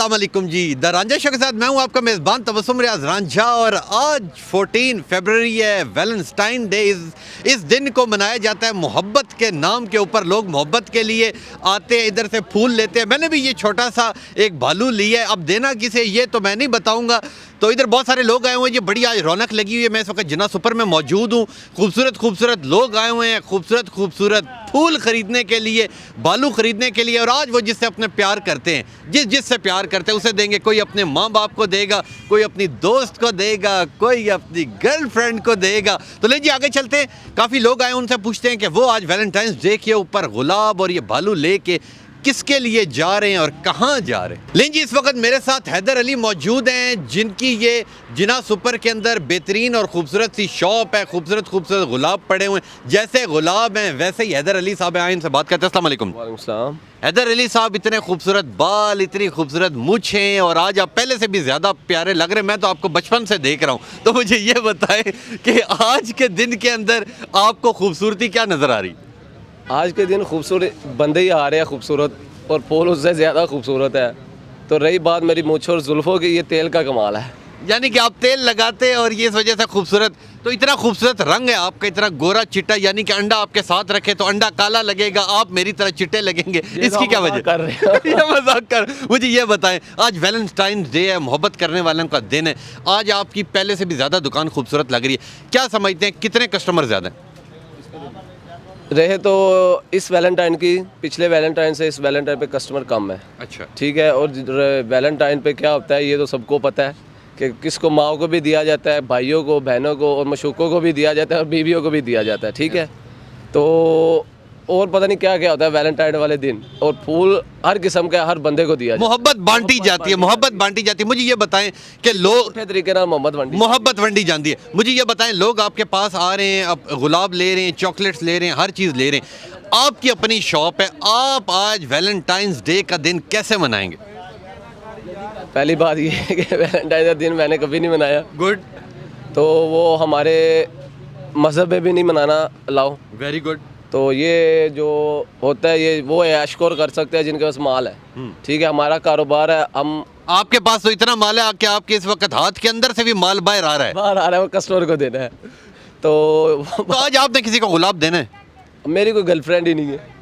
अस्सलाम वालेकुम जी। The Ranjha show के साथ मैं हूं आपका मेज़बान तबस्सुम रियाज रांझा और आज 14 फरवरी है, वैलेंटाइन डे। इस दिन को मनाया जाता है मोहब्बत के नाम के ऊपर। लोग मोहब्बत के लिए आते हैं, इधर से फूल लेते हैं। मैंने भी ये छोटा सा एक भालू लिया है, अब देना किसे ये तो मैं नहीं बताऊँगा। तो इधर बहुत सारे लोग आए हुए हैं, ये बड़ी आज रौनक लगी हुई है। मैं इस वक्त जिन्ना सुपर में मौजूद हूँ। खूबसूरत लोग आए हुए हैं, खूबसूरत फूल ख़रीदने के लिए, बालू ख़रीदने के लिए। और आज वो जिससे अपने प्यार करते हैं, जिससे प्यार करते हैं उसे देंगे। कोई अपने माँ बाप को देगा, कोई अपनी दोस्त को देगा, कोई अपनी गर्लफ्रेंड को देगा। तो ले जी आगे चलते हैं। काफ़ी लोग आए, उनसे पूछते हैं कि वो आज वैलेंटाइंस डे के ऊपर गुलाब और ये बालू लेके किसके लिए जा रहे हैं और कहाँ जा रहे हैं। लेकिन जी इस वक्त मेरे साथ हैदर अली मौजूद हैं, जिनकी ये जिन्ना सुपर के अंदर बेहतरीन और खूबसूरत सी शॉप है। खूबसूरत गुलाब पड़े हुए हैं, जैसे गुलाब हैं वैसे ही हैदर अली साहब आए, इनसे बात करते हैं। अस्सलाम वालेकुम। वालेकुम सलाम। हैदर अली साहब, इतने खूबसूरत बाल, इतनी खूबसूरत मूछें, और आज आप पहले से भी ज़्यादा प्यारे लग रहे हैं। मैं तो आपको बचपन से देख रहा हूँ, तो मुझे ये बताएं कि आज के दिन के अंदर आपको खूबसूरती क्या नज़र आ रही? आज के दिन खूबसूरत बंदे ही आ रहे हैं खूबसूरत, और फूल उससे ज़्यादा खूबसूरत है। तो रही बात मेरी मूंछ और जुल्फ़ों की, ये तेल का कमाल है। यानी कि आप तेल लगाते हैं और ये इस वजह से खूबसूरत। तो इतना खूबसूरत रंग है आपका, इतना गोरा चिट्टा, यानी कि अंडा आपके साथ रखे तो अंडा काला लगेगा, आप मेरी तरह चिट्टे लगेंगे। इसकी क्या वजह कर रहे हैं? ये मजाक कर। मुझे ये बताएं, आज वैलेंटाइंस डे है, मोहब्बत करने वालों का दिन है। आज आपकी पहले से भी ज़्यादा दुकान खूबसूरत लग रही है। क्या समझते हैं कितने कस्टमर ज़्यादा हैं? रहे तो इस वैलेंटाइन की, पिछले वैलेंटाइन से इस वैलेंटाइन पे कस्टमर कम है। अच्छा, ठीक है। और वैलेंटाइन पे क्या होता है ये तो सबको पता है कि किसको माओ को भी दिया जाता है, भाइयों को, बहनों को और मशूकों को भी दिया जाता है, और बीवियों को भी दिया जाता है। ठीक है। तो और पता नहीं क्या क्या होता है वैलेंटाइन वाले दिन, और फूल हर किस्म का हर बंदे को दिया जाता है। मोहब्बत बांटी जाती है, मोहब्बत बांटी जाती है। मुझे ये बताएं कि लोग अच्छे तरीके से मोहब्बत वंडी जाती है। मुझे ये बताएं, लोग आपके पास आ रहे हैं, अब गुलाब ले रहे हैं, चॉकलेट्स ले रहे हैं, हर चीज़ ले रहे हैं। आपकी अपनी शॉप है, आप आज वैलेंटाइंस डे का दिन कैसे मनाएंगे? पहली बात ये है कि वैलेंटाइन का दिन मैंने कभी नहीं मनाया। गुड, तो वो हमारे मज़हब में भी नहीं मनाना अलाउ। Very good. तो ये जो होता है ये वो ऐशकोर कर सकते हैं जिनके पास माल है। ठीक है। हमारा कारोबार है, हम आपके पास तो इतना माल है कि आपके इस वक्त हाथ के अंदर से भी माल बाहर आ रहा है। बाहर आ रहा है, वो कस्टमर को देना है। तो तो आज आपने किसी को गुलाब देना है? मेरी कोई गर्लफ्रेंड ही नहीं है।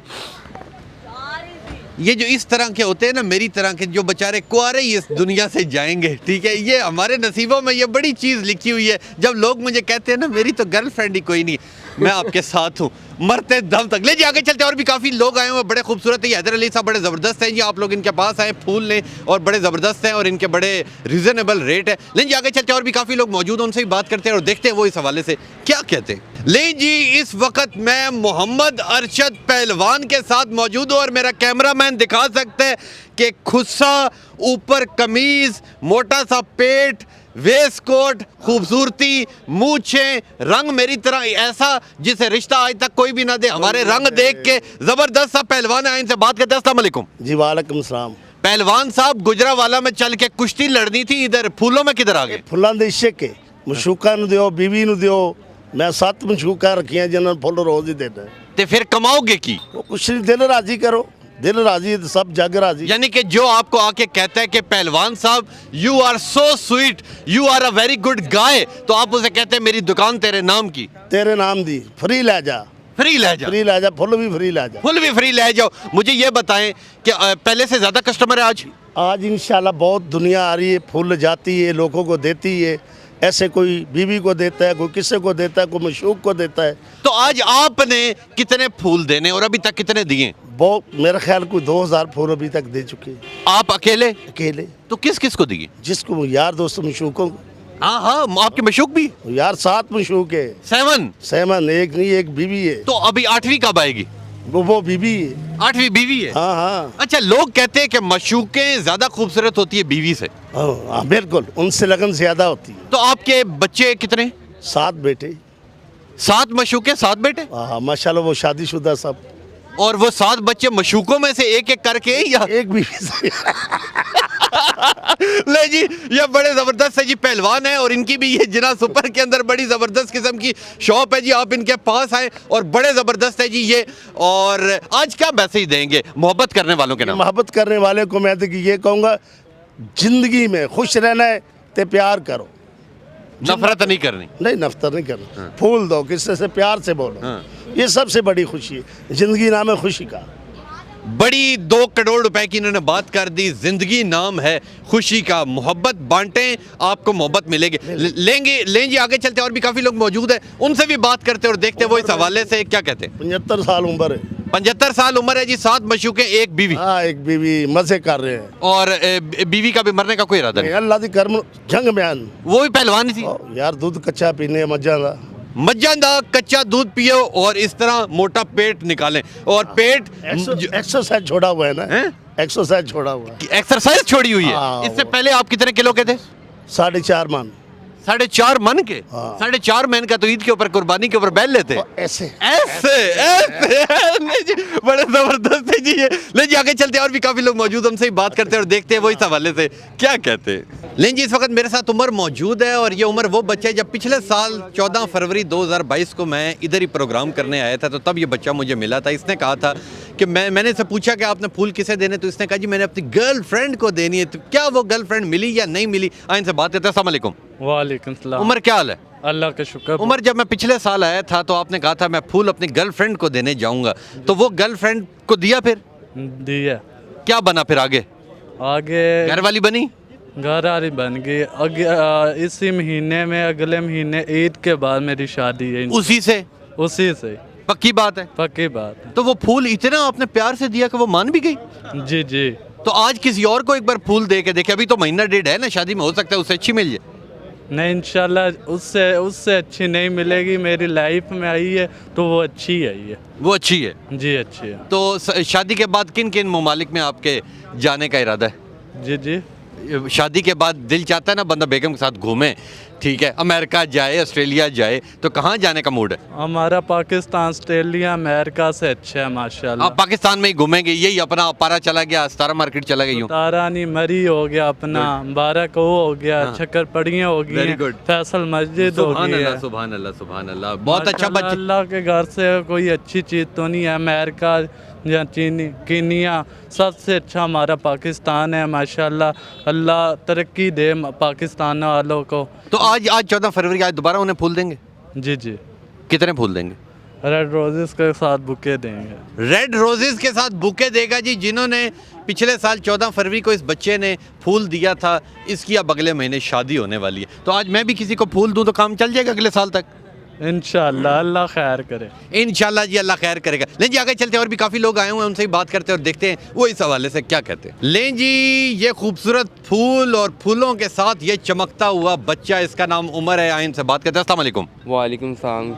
ये जो इस तरह के होते हैं ना, मेरी तरह के, जो बेचारे कुआरे ही इस दुनिया से जाएंगे, ठीक है, ये हमारे नसीबों में ये बड़ी चीज़ लिखी हुई है। जब लोग मुझे कहते हैं ना मेरी तो गर्लफ्रेंड ही कोई नहीं, मैं आपके साथ हूँ मरते दम तक। ले जी आगे चलते हैं। और भी काफ़ी लोग आए हुए हैं, बड़े खूबसूरत है। ये हैदर अली साहब बड़े ज़बरदस्त हैं जी, आप लोग इनके पास आए, फूल लें, और बड़े ज़बरदस्त हैं और इनके बड़े रीज़नेबल रेट है। लेकिन जी आगे चलते हैं, और भी काफ़ी लोग मौजूद हैं, उनसे भी बात करते हैं और देखते हैं वो इस हवाले से क्या कहते हैं। ले जी इस वक्त मैं मोहम्मद अरशद पहलवान के साथ मौजूद हूँ, और मेरा कैमरामैन दिखा सकता है कि खुस्सा, ऊपर कमीज़, मोटा सा पेट, वेस्ट कोट, खूबसूरती, मूछें, रंग मेरी तरह ऐसा जिसे रिश्ता आज तक कोई भी ना दे। हमारे रंग देख के ज़बरदस्त सा पहलवान है, इनसे बात करते हैं। अस्सलाम वालेकुम जी। वालेकुम सलाम। पहलवान साहब, गुजरावाला में चल के कुश्ती लड़नी थी, इधर फूलों में किधर आ गए? फुल्लां दे इश्क मशूका नूं दिओ, बीवी नूं दिओ। मैं 7 मशूका रखियां जिन्हां फुल रोज़ ही देना। तो फिर कमाओगे की? वो कुछ नहीं, दिल राजी करो, दिल राजी तो सब जग राजी। यानी कि जो आपको आके कहता है कि पहलवान साहब you are so sweet, you are a very good guy, तो आप उसे कहते हैं मेरी दुकान तेरे नाम की, तेरे नाम दी, फ्री ले जा, फ्री ले जाओ, फ्री ले जा, फुल भी फ्री ले जा। फुल भी फ्री ले जाओ। मुझे ये बताएं कि पहले से ज़्यादा कस्टमर है आज? आज इंशाल्लाह बहुत दुनिया आ रही है, फूल जाती है, लोगों को देती है। ऐसे कोई बीवी को देता है, कोई किसी को देता है, कोई मशूक को देता है। तो आज आपने कितने फूल देने और अभी तक कितने दिए? बहुत, मेरा ख्याल कोई 2000 फूल अभी तक दे चुके। आप अकेले? अकेले। तो किस किस को दिए? जिसको यार दोस्तों मशूकों को। हाँ हाँ, आपके मशूक भी? यार 7 मशूक है। 7? एक नहीं, एक बीवी है। तो अभी 8वीं कब आएगी? वो बीवी है। 8वीं बीवी है? हाँ हाँ। अच्छा, लोग कहते हैं कि मशूकें ज्यादा खूबसूरत होती है बीवी से। हाँ बिल्कुल, उनसे लगन ज्यादा होती है। तो आपके बच्चे कितने? 7 बेटे। 7 मशूके, 7 बेटे? हाँ माशाल्लाह, वो शादीशुदा सब। और वो 7 बच्चे मशूकों में से एक एक करके या एक बीवी से? ले जी, ये बड़े ज़बरदस्त है जी, पहलवान है, और इनकी भी ये जिन्ना सुपर के अंदर बड़ी ज़बरदस्त किस्म की शॉप है जी। आप इनके पास आए और बड़े ज़बरदस्त है जी ये। और आज क्या मैसेज देंगे मोहब्बत करने वालों के नाम? मोहब्बत करने वाले को मैं तो ये कहूँगा जिंदगी में खुश रहना है तो प्यार करो, नफरत नहीं करनी। नहीं नफरत नहीं करना, फूल दो, किसी से प्यार से बोलो, हाँ। ये सबसे बड़ी खुशी है। जिंदगी नाम है खुशी का। बड़ी 2 करोड़ रुपए की इन्होंने बात कर दी। जिंदगी नाम है खुशी का, मोहब्बत बांटें आपको मोहब्बत मिलेगी। लेंगे आगे चलते, और भी काफ़ी लोग मौजूद हैं, उनसे भी बात करते और देखते वो इस हवाले से क्या कहते हैं। 75 साल उम्र है। 75 साल उम्र है जी, 7 मशूकें, 1 बीवी, हाँ, एक बीवी, मजे कर रहे हैं। और बीवी का भी मरने का कोई इरादा नहीं। अल्लाह दी कर्म जंग म्यान वो भी पहलवान थी। यार, दूध कच्चा पीने मजा दा, मज्जां दा कच्चा दूध पियो और इस तरह मोटा पेट निकालें। और पेट एक्सरसाइज छोड़ा हुआ है ना, हैं? एक्सरसाइज छोड़ा हुआ है। एक्सरसाइज छोड़ी हुई है। हाँ, इससे पहले आप कितने किलो के थे? 4.5 मन। 4.5 मन के? हाँ। 4.5 मन का तो ईद के ऊपर, कुर्बानी के ऊपर बैल लेते। ऐसे नहीं जी, बड़े जबरदस्त है जी ये। ले जी आगे चलते हैं, और भी काफी लोग मौजूद, हमसे ही बात करते हैं और देखते हैं वो इस हवाले से क्या कहते हैं। लेकिन जी इस वक्त मेरे साथ उमर मौजूद है, और ये उमर वो बच्चा है जब पिछले साल 14 फरवरी 2022 को मैं इधर ही प्रोग्राम करने आया था, तो तब ये बच्चा मुझे मिला था। इसने कहा था कि मैंने इससे पूछा कि आपने फूल किसे देने, तो इसने कहा जी मैंने अपनी गर्लफ्रेंड को देनी है। तो क्या वो गर्लफ्रेंड मिली या नहीं मिली, आए इनसे बात करते हैं। अस्सलाम वालेकुम। वालेकुम सलाम। उमर क्या हाल है? अल्लाह का शुक्र। उमर, जब मैं पिछले साल आया था तो आपने कहा था मैं फूल अपनी गर्लफ्रेंड को देने जाऊंगा, तो वो गर्लफ्रेंड को दिया, फिर दिया। क्या बना फिर आगे? आगे घर वाली बनी? घर वाली बन गई। इसी महीने में, अगले महीने ईद के बाद मेरी शादी है। उसी से? उसी से। पक्की बात है? पक्की बात है। तो वो फूल इतना आपने प्यार से दिया कि वो मान भी गई? जी जी। तो आज किसी और को एक बार फूल दे के देखे, अभी तो महीना डेढ़ है ना शादी में, हो सकता है उससे अच्छी मिल जाए। नहीं, इंशाल्लाह उससे अच्छी नहीं मिलेगी। मेरी लाइफ में आई है तो वो अच्छी आई है। वो अच्छी है जी, अच्छी है। तो शादी के बाद किन किन ममालिक में आपके जाने का इरादा है? जी जी। शादी के बाद दिल चाहता है ना बंदा बेगम के साथ घूमे, ठीक है, अमेरिका जाए, ऑस्ट्रेलिया जाए, तो कहाँ जाने का मूड है? हमारा पाकिस्तान, ऑस्ट्रेलिया, अमेरिका से अच्छा है माशाल्लाह। आप पाकिस्तान में ही घूमेंगे, यही अपना अपारा चला गया, सतारा मार्केट चला गया, यूं? तारानी मरी हो गया अपना, बारह को हो गया, छक्कर पड़ियाँ हो Very गई, good. फैसल मस्जिद हो सुभान गई अल्लाह, है। सुभान अल्लाह, सुभान अल्लाह। बहुत अच्छा माशाल्लाह, बच्चा। अल्लाह के घर से कोई अच्छी चीज़ तो नहीं है। अमेरिका या कीनिया सबसे अच्छा हमारा पाकिस्तान है माशाल्लाह। अल्लाह तरक्की दे पाकिस्तान वालों को। तो आज 14 फरवरी, आज दोबारा उन्हें फूल देंगे? जी जी। कितने फूल देंगे? रेड रोजेस के साथ बुके देंगे। रेड रोजेस के साथ बुके देगा जी, जिन्होंने पिछले साल 14 फरवरी को इस बच्चे ने फूल दिया था, इसकी अब अगले महीने शादी होने वाली है। तो आज मैं भी किसी को फूल दूं तो काम चल जाएगा अगले साल तक? इंशाल्लाह, अल्लाह खैर करे। इंशाल्लाह जी, अल्लाह खैर करेगा। लें जी आगे चलते हैं, और भी काफ़ी लोग आए हुए हैं, उनसे ही बात करते हैं और देखते हैं वो इस हवाले से क्या कहते हैं। लें जी, ये खूबसूरत फूल और फूलों के साथ ये चमकता हुआ बच्चा, इसका नाम उमर है, आए इनसे बात करते हैं। अस्सलाम वालेकुम। वालेकुम सलाम।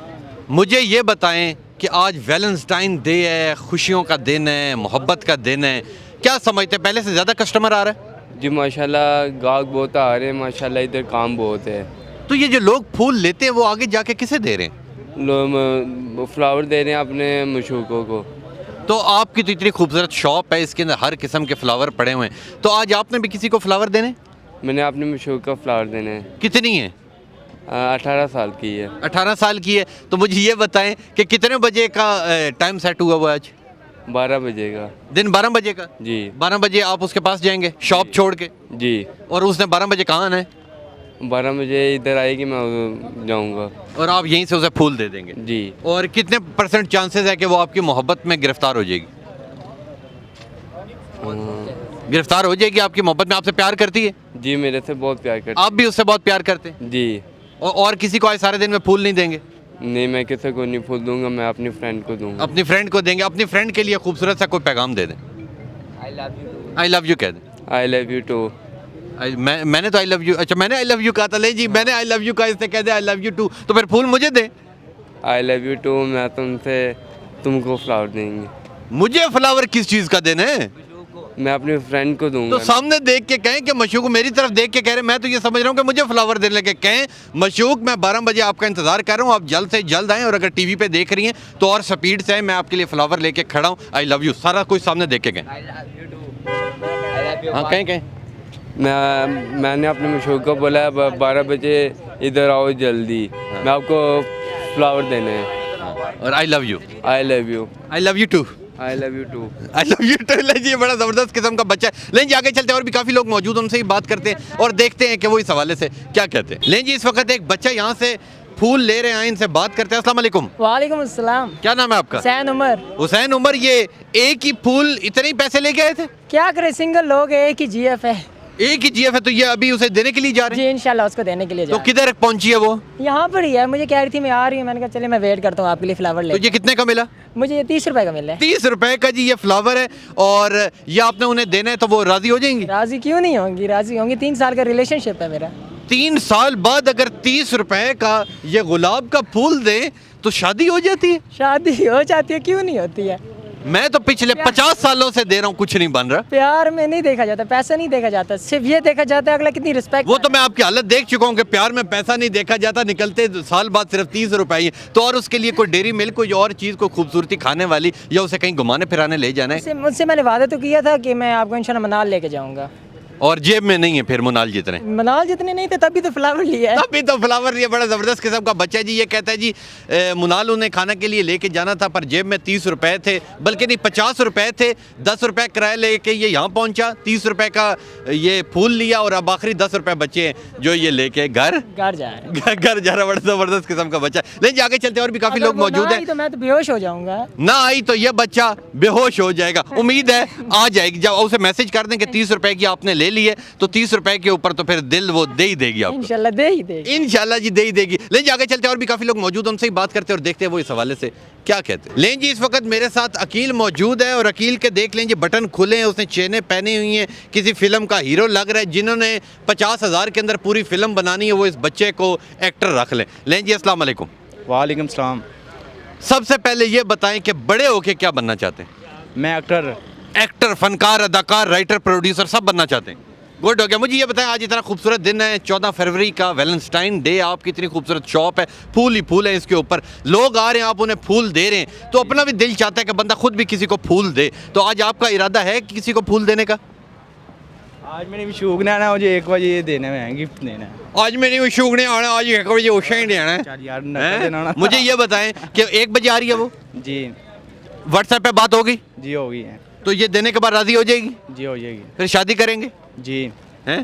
मुझे ये बताएं कि आज वैलेंटाइन डे है, खुशियों का दिन है, मोहब्बत का दिन है, क्या समझते हैं पहले से ज़्यादा कस्टमर आ रहा है? जी माशाल्लाह, गाहक बहुत आ रहे हैं माशाल्लाह, इधर काम बहुत है। तो ये जो लोग फूल लेते हैं वो आगे जाके किसे दे रहे हैं? लोग फ्लावर दे रहे हैं अपने मशूकों को। तो आपकी तो इतनी खूबसूरत शॉप है, इसके अंदर हर किस्म के फ्लावर पड़े हुए हैं, तो आज आपने भी किसी को फ्लावर देने? मैंने अपने मशूक का फ्लावर देने हैं। कितनी है? 18 साल की है। 18 साल की है। तो मुझे ये बताएं कि कितने बजे का टाइम सेट हुआ हुआ आज? 12 बजे का। दिन 12 बजे का? जी। 12 बजे आप उसके पास जाएंगे शॉप छोड़ के? जी। और उसने 12 बजे कहाँ आना है? 12 बजे इधर आएगी, मैं जाऊंगा। और आप यहीं से उसे फूल दे देंगे? जी। और कितने % चांसेस है कि वो आपकी मोहब्बत में गिरफ्तार हो जाएगी? गिरफ्तार हो जाएगी आपकी मोहब्बत में? आपसे प्यार करती है? जी, मेरे से बहुत प्यार करती। आप भी उससे बहुत प्यार करते हैं? जी। और किसी को आज सारे दिन में फूल नहीं देंगे? नहीं, मैं किसी को नहीं फूल दूंगा, मैं अपनी फ्रेंड को दूंगा। अपनी फ्रेंड को देंगे। अपनी फ्रेंड के लिए खूबसूरत सा कोई पैगाम दे दें। आई लव यू कह दें। I love you too. मैंने तो आई लव यू, अच्छा मैंने आई लव यू कहा था। ले जी, मैंने आई लव यू कहा, इसने कह दे आई लव यू टू, तो फिर फूल मुझे दे। आई लव यू टू, मैं तुमको फ्लावर देंगे। मुझे फ्लावर किस चीज़ का देना है? मैं अपनी फ्रेंड को दूंगा। तो सामने देख के कहें कि मशूक मेरी तरफ देख के कह रहे, मैं तो ये समझ रहा हूँ कि मुझे फ्लावर देने लगे। कहें मशूक मैं 12 बजे आपका इंतजार कर रहा हूँ, आप जल्द से जल्द आएँ, और अगर टीवी पे देख रही हैं तो और स्पीड से आए, मैं आपके लिए फ्लावर लेके खड़ा हूँ। आई लव यू सारा कुछ सामने देख के कहें। हाँ कहें। मैंने अपने मशहूर को बोला है 12 बजे इधर आओ जल्दी, मैं आपको फ्लावर देने हैं। और I love you. I love you. I love you too. I love you too. I love you too. जी बड़ा ज़बरदस्त किस्म का बच्चा है। लेकिन जी आगे चलते हैं, और भी काफ़ी लोग मौजूद हैं, उनसे ही बात करते हैं और देखते हैं कि वो इस हवाले से क्या कहते हैं। लेकिन जी इस वक्त एक बच्चा यहाँ से फूल ले रहे हैं, इनसे बात करते हैं। अस्सलाम वालेकुम। वालेकुम अस्सलाम। क्या नाम है आपका? हुसैन उमर। हुसैन उमर, ये एक ही फूल इतने ही पैसे लेके आए थे? क्या करे, सिंगल लोग हैं, एक ही जीएफ है एक ही जीएफ है, तो ये अभी उसे देने के लिए जा रहे हैं? जी, इंशाल्लाह उसको देने के लिए तो जा किधर पहुंची है वो? यहाँ पर ही है। मुझे कह रही थी मैं आ रही हूँ, मैंने कहा चले मैं वेट करता हूँ आपके लिए फ्लावर तो ले। ये कितने का मिला? मुझे ये 30 रुपए का मिला है। 30 रुपए का जी ये फ्लावर है, और ये आपने उन्हें देना है, तो वो राजी हो जाएंगी? राजी क्यों नहीं होंगी, राजी होंगी। 3 साल का रिलेशनशिप है मेरा। 3 साल बाद अगर 30 रुपए का ये गुलाब का फूल दें तो शादी हो जाती है? शादी हो जाती है, क्यों नहीं होती है। मैं तो पिछले 50 सालों से दे रहा हूँ, कुछ नहीं बन रहा। प्यार में नहीं देखा जाता, पैसा नहीं देखा जाता, सिर्फ ये देखा जाता है अगला कितनी रिस्पेक्ट। वो तो मैं आपकी हालत देख चुका हूँ कि प्यार में पैसा नहीं देखा जाता, निकलते साल बाद सिर्फ 30 रुपए ही। तो और उसके लिए कोई डेयरी मिल्क, कोई और चीज़, कोई खूबसूरती खाने वाली, या उसे कहीं घुमाने फिराने ले जाना है? मुझसे मैंने वादा तो किया था कि मैं आपको इंशाल्लाह मनाल लेके जाऊंगा। और जेब में नहीं है फिर मुनाल जितने? मनाल जितने नहीं थे तभी तो फ्लावर लिया है। तभी तो फ्लावर लिए। बड़ा ज़बरदस्त किस्म का बच्चा है जी। ये कहता है जी मुनाल उन्हें खाना के लिए लेके जाना था, पर जेब में 30 रुपए थे, बल्कि नहीं 50 रुपए थे। 10 रुपए किराया लेके ये यहाँ पहुँचा, 30 रुपए का ये फूल लिया, और अब आखिरी 10 रुपए बचे हैं जो ये लेके घर जा रहा है। घर जा रहा है। बड़ा ज़बरदस्त किस्म का बच्चा है। लेकिन आगे चलते हैं, और भी काफ़ी अगर लोग वो मौजूद ना आई हैं। तो मैं तो बेहोश हो जाऊंगा। ना आई तो ये बच्चा बेहोश हो जाएगा। उम्मीद है आ जाएगी। जब उसे मैसेज कर दें कि 30 रुपए की आपने ले ली है, तो 30 रुपए के ऊपर तो फिर दिल वो दे ही देगी आपको। इंशाल्लाह दे ही देगी। इंशाल्लाह जी दे ही देगी। लेकिन आगे चलते हैं, और भी काफ़ी लोग मौजूद हैं, उनसे ही बात करते हैं और देखते हैं वो इस हवाले से क्या कहते हैं। लेकिन जी इस वक्त मेरे साथ अकील मौजूद है, और अकील के देख लें जी बटन खुले हैं, उसने चेनें पहनी हुई हैं, किसी फिल्म का हीरो लग रहा है। जिन्होंने 50,000 के अंदर पूरी फिल्म बनानी है, वो इस बच्चे को एक्टर रख लें। लेकिन जी अस्सलाम वालेकुम। वालेकुम सलाम। सबसे पहले ये बताएं कि बड़े होके क्या बनना चाहते हैं? मैं एक्टर। एक्टर, फनकार, अदाकार, राइटर, प्रोड्यूसर सब बनना चाहते हैं। गुड हो गया। मुझे ये बताएं, आज इतना खूबसूरत दिन है 14 फरवरी का, वैलेंटाइन डे, आपकी इतनी खूबसूरत शॉप है, फूल ही फूल है इसके ऊपर, लोग आ रहे हैं, आप उन्हें फूल दे रहे हैं, तो अपना भी दिल चाहता है कि बंदा खुद भी किसी को फूल दे। तो आज आपका इरादा है कि किसी को फूल देने का? आज मैंने भी शौक ना है, मुझे 1 बजे ये देने में है, गिफ्ट देना है। आज मेरी भी शूक नहीं आना, आज 1 बजे उसे ही देना है। चल यार नकल देना ना। मुझे ये बताएं कि 1 बजे आ रही है वो, जी व्हाट्सएप पे बात होगी, जी हो गई है। तो ये देने के बाद राजी हो जाएगी, जी हो जाएगी। फिर शादी करेंगे जी हैं?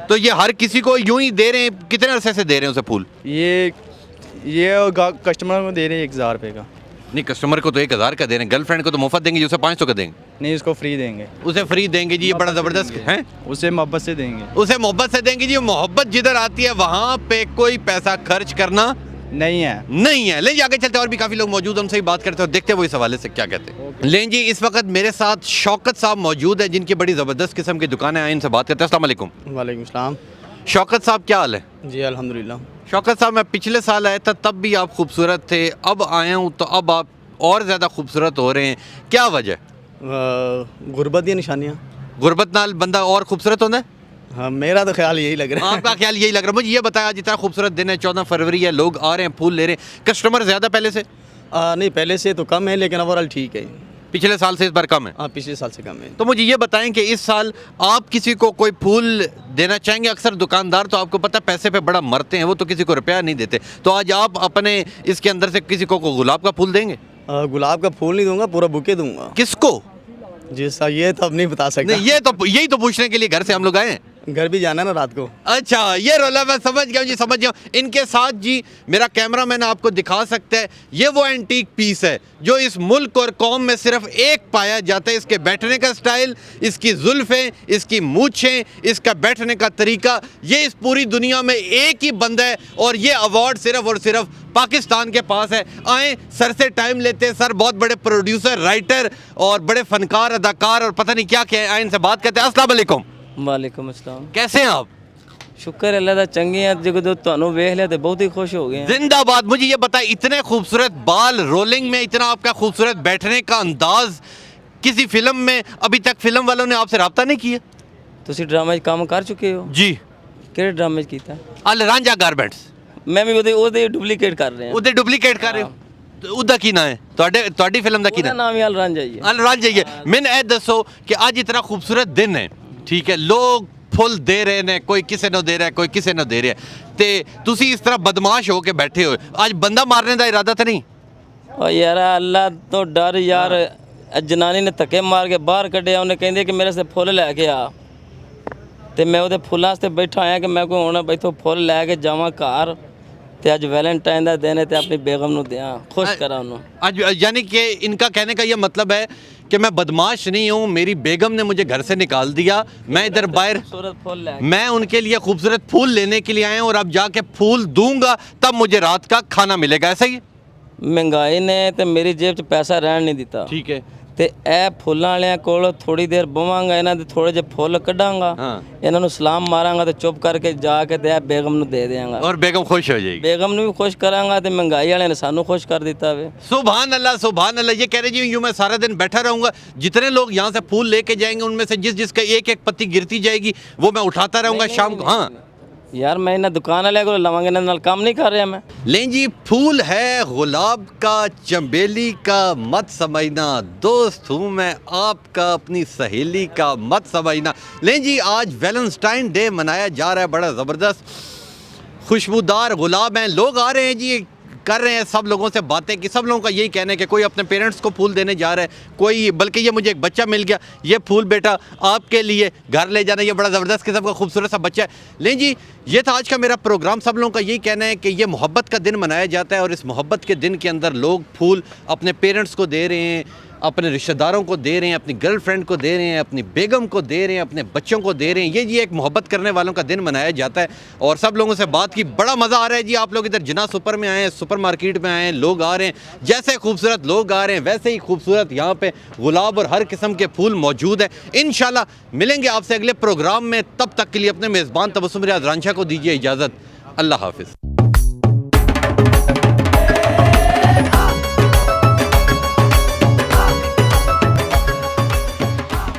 तो ये हर किसी को यूं ही दे रहे हैं? कितने अरसे से दे रहे हैं उसे फूल? ये कस्टमर को दे रहे हैं 1000 रुपये का। नहीं, कस्टमर को तो 1000 का दे रहे हैं, गर्लफ्रेंड को तो मुफ्त देंगे, उसे 500 का देंगे। नहीं, उसको फ्री देंगे। उसे फ्री देंगे जी, ये बड़ा ज़बरदस्त है। उसे मोहब्बत से देंगे। उसे मोहब्बत से देंगे जी। मोहब्बत जिधर आती है वहाँ पे कोई पैसा खर्च करना नहीं है। नहीं है। लेकिन आगे चलते हैं, और भी काफ़ी लोग मौजूद हैं, उनसे ही बात करते हैं और देखते हैं वो इस हवाले से क्या कहते हैं। लेकिन जी इस वक्त मेरे साथ शौकत साहब मौजूद है, जिनकी बड़ी ज़बरदस्त किस्म की दुकानें हैं, इनसे बात करते हैं। अस्सलाम वालेकुम। वालेकुम सलाम। शौकत साहब क्या हाल है? जी अल्हम्दुलिल्लाह। शौकत साहब, मैं पिछले साल आया था तब भी आप खूबसूरत थे, अब आया हूँ तो अब आप और ज़्यादा खूबसूरत हो रहे हैं, क्या वजह? गुर्बत दी निशानियाँ। गुरबत नाल बंदा और खूबसूरत होता है? हाँ, मेरा तो ख्याल यही लग रहा है। आपका ख्याल यही लग रहा है। मुझे ये बताया, आज इतना खूबसूरत दिन है, 14 फरवरी है, लोग आ रहे हैं, फूल ले रहे हैं, कस्टमर ज़्यादा पहले से? नहीं, पहले से तो कम है, लेकिन ओवरऑल ठीक है। पिछले साल से इस बार कम है? हाँ, पिछले साल से कम है। तो मुझे ये बताएं कि इस साल आप किसी को कोई फूल देना चाहेंगे? अक्सर दुकानदार तो आपको पता है पैसे पे बड़ा मरते हैं, वो तो किसी को रुपया नहीं देते, तो आज आप अपने इसके अंदर से किसी को गुलाब का फूल देंगे? गुलाब का फूल नहीं दूंगा, पूरा बुके दूंगा। किसको? जी सर, ये तो अब नहीं बता सकता। नहीं, ये तो यही तो पूछने के लिए घर से हम लोग आए हैं। घर भी जाना है ना रात को। अच्छा, ये रोला, मैं समझ गया जी, समझ गया। इनके साथ जी मेरा कैमरामैन आपको दिखा सकता है, ये वो एंटीक पीस है जो इस मुल्क और कौम में सिर्फ एक पाया जाता है। इसके बैठने का स्टाइल, इसकी जुल्फ़ें, इसकी मूछें, इसका बैठने का तरीका, ये इस पूरी दुनिया में एक ही बंदा है, और ये अवार्ड सिर्फ और सिर्फ पाकिस्तान के पास है। आए, सर से टाइम लेते हैं, सर बहुत बड़े प्रोड्यूसर, राइटर और बड़े फनकार, अदाकार और पता नहीं क्या क्या है। आए, इनसे बात करते हैं। अस्सलाम वालेकुम। वालेकुम अस्सलाम। कैसे हैं आप? शुक्र अल्लाह दा, चंगे हैं। जो ਤੁਹਾਨੂੰ ਵੇਖ ਲਿਆ ਤੇ बहुत ही खुश हो गए हैं। जिंदाबाद। मुझे ये बताएं, इतने खूबसूरत बाल, रोलिंग में इतना आपका खूबसूरत बैठने का अंदाज, किसी फिल्म में अभी तक फिल्म वालों ने आपसे रब्ता नहीं किया? ਤੁਸੀਂ ਡਰਾਮੇ 'ਚ ਕੰਮ ਕਰ ਚੁੱਕੇ ਹੋ? जी। ਕਿਹੜੇ ਡਰਾਮੇ 'ਚ ਕੀਤਾ? अल रांझा गारमेंट्स। ਮੈਂ ਵੀ ਉਹਦੇ ਡੁਪਲੀਕੇਟ ਕਰ ਰਿਹਾ। ਉਹਦੇ ਡੁਪਲੀਕੇਟ ਕਰ ਰਹੇ ਹੋ? ਉਹਦਾ ਕੀ ਨਾਂ ਹੈ ਤੁਹਾਡੀ ਫਿਲਮ ਦਾ ਕੀ ਉਹਦਾ ਨਾਂ? ਨਾਮ ਹੀ ਅਲ ਰਾਂਝਾ ਹੀ ਹੈ। ਅਲ ਰਾਂਝਾ ਹੀ ਹੈ। ਮੈਨੂੰ ਇਹ ਦੱਸੋ ਕਿ ਅੱਜ ਇਤਨਾ ਖੂਬਸੂਰਤ ਦਿਨ ਹੈ, ਠੀਕ ਹੈ, ਲੋग ਫੁੱਲ ਦੇ ਰਹੇ ਨੇ, ਕੋਈ ਕਿਸੇ ਨੂੰ ਦੇ ਰਿਹਾ, ਕੋਈ ਕਿਸੇ ਨੂੰ ਦੇ ਰਿਹਾ, ਤੇ ਤੁਸੀਂ ਇਸ ਤਰ੍ਹਾਂ ਬਦਮਾਸ਼ ਹੋ ਕੇ ਬੈਠੇ ਹੋ, ਅੱਜ ਬੰਦਾ ਮਾਰਨੇ ਦਾ ਇਰਾਦਾ ਤਾਂ ਨਹੀਂ? ਓ ਯਾਰ ਅੱਲਾ ਤੋਂ ਡਰ ਯਾਰ, जनानी ने धक्के मार के बाहर कढ़िया उन्हें कहंदे कि मेरे से फुल लैके आ ते मैं उहदे फुल्लां वास्ते बैठा आया कि मैं कोई हुण इत्थों फुल लैके जावां घर ते अज वैलेंटाइन दा दिन है ते अपनी बेगम नूं दियां खुश करा उन्हों। आज यानी कि इनका कहने का ये मतलब है कि मैं बदमाश नहीं हूँ, मेरी बेगम ने मुझे घर से निकाल दिया, मैं इधर बाहर खूबसूरत फुल लैके मैं उनके लिए खूबसूरत फूल लेने के लिए आया हूँ और अब जाके फूल दूंगा तब मुझे रात का खाना मिलेगा, ऐसा ही? महंगाई ने ते मेरी जेब च पैसा रहन नहीं दिता ठीक है। ਤੇ ਇਹ ਫੁੱਲਾਂ ਵਾਲਿਆਂ ਕੋਲ ਥੋੜੀ ਦੇਰ ਬਵਾਂਗਾ ਇਹਨਾਂ ਦੇ ਥੋੜੇ ਜਿਹੇ ਫੁੱਲ ਕੱਢਾਂਗਾ ਇਹਨਾਂ ਨੂੰ ਸਲਾਮ ਮਾਰਾਂਗਾ ਤੇ ਚੁੱਪ ਕਰਕੇ ਜਾ ਕੇ ਤੇ ਇਹ ਬੇਗਮ ਨੂੰ ਦੇ ਦੇਵਾਂਗਾ और बेगम खुश हो जाएगी। ਬੇਗਮ ਨੂੰ ਵੀ ਖੁਸ਼ ਕਰਾਂਗਾ ਤੇ ਮਹਿੰਗਾਈ ਵਾਲਿਆਂ ਨੇ ਸਾਨੂੰ ਖੁਸ਼ ਕਰ ਦਿੱਤਾ ਵੇ। सुभान अल्लाह। ये कह रहे जी यूँ मैं सारा दिन बैठा रहूंगा, जितने लोग यहाँ से फूल लेके जाएंगे उनमें से जिस जिसका एक एक पत्ती गिरती जाएगी वो मैं उठाता रहूंगा शाम को। हाँ यार मैं इन्हें दुकान वाले को लवांगे इन्हें नाल काम नहीं कर रहा मैं। लें जी, फूल है गुलाब का चंबेली का मत समझना, दोस्त हूँ मैं आपका अपनी सहेली का मत समझना। लें जी, आज वैलेंटाइन डे मनाया जा रहा है, बड़ा ज़बरदस्त खुशबूदार गुलाब हैं, लोग आ रहे हैं जी, कर रहे हैं सब लोगों से बातें कि सब लोगों का यही कहना है कि कोई अपने पेरेंट्स को फूल देने जा रहा है, कोई बल्कि ये मुझे एक बच्चा मिल गया, ये फूल बेटा आपके लिए घर ले जाना, ये बड़ा ज़बरदस्त किस्म का खूबसूरत सा बच्चा है। लें जी, ये था आज का मेरा प्रोग्राम। सब लोगों का यही कहना है कि ये मोहब्बत का दिन मनाया जाता है और इस मोहब्बत के दिन के अंदर लोग फूल अपने पेरेंट्स को दे रहे हैं, अपने रिश्तेदारों को दे रहे हैं, अपनी गर्लफ्रेंड को दे रहे हैं, अपनी बेगम को दे रहे हैं, अपने बच्चों को दे रहे हैं। ये एक मोहब्बत करने वालों का दिन मनाया जाता है और सब लोगों से बात की, बड़ा मज़ा आ रहा है जी। आप लोग इधर जिना सुपर में आए हैं, सुपर मार्केट में आए हैं, लोग आ रहे हैं, जैसे खूबसूरत लोग आ रहे हैं वैसे ही खूबसूरत यहाँ पे गुलाब और हर किस्म के फूल मौजूद हैं। इंशाल्लाह मिलेंगे आपसे अगले प्रोग्राम में, तब तक के लिए अपने मेज़बान तबस्सुम रियाज रांझा को दीजिए इजाज़त। अल्लाह हाफिज़।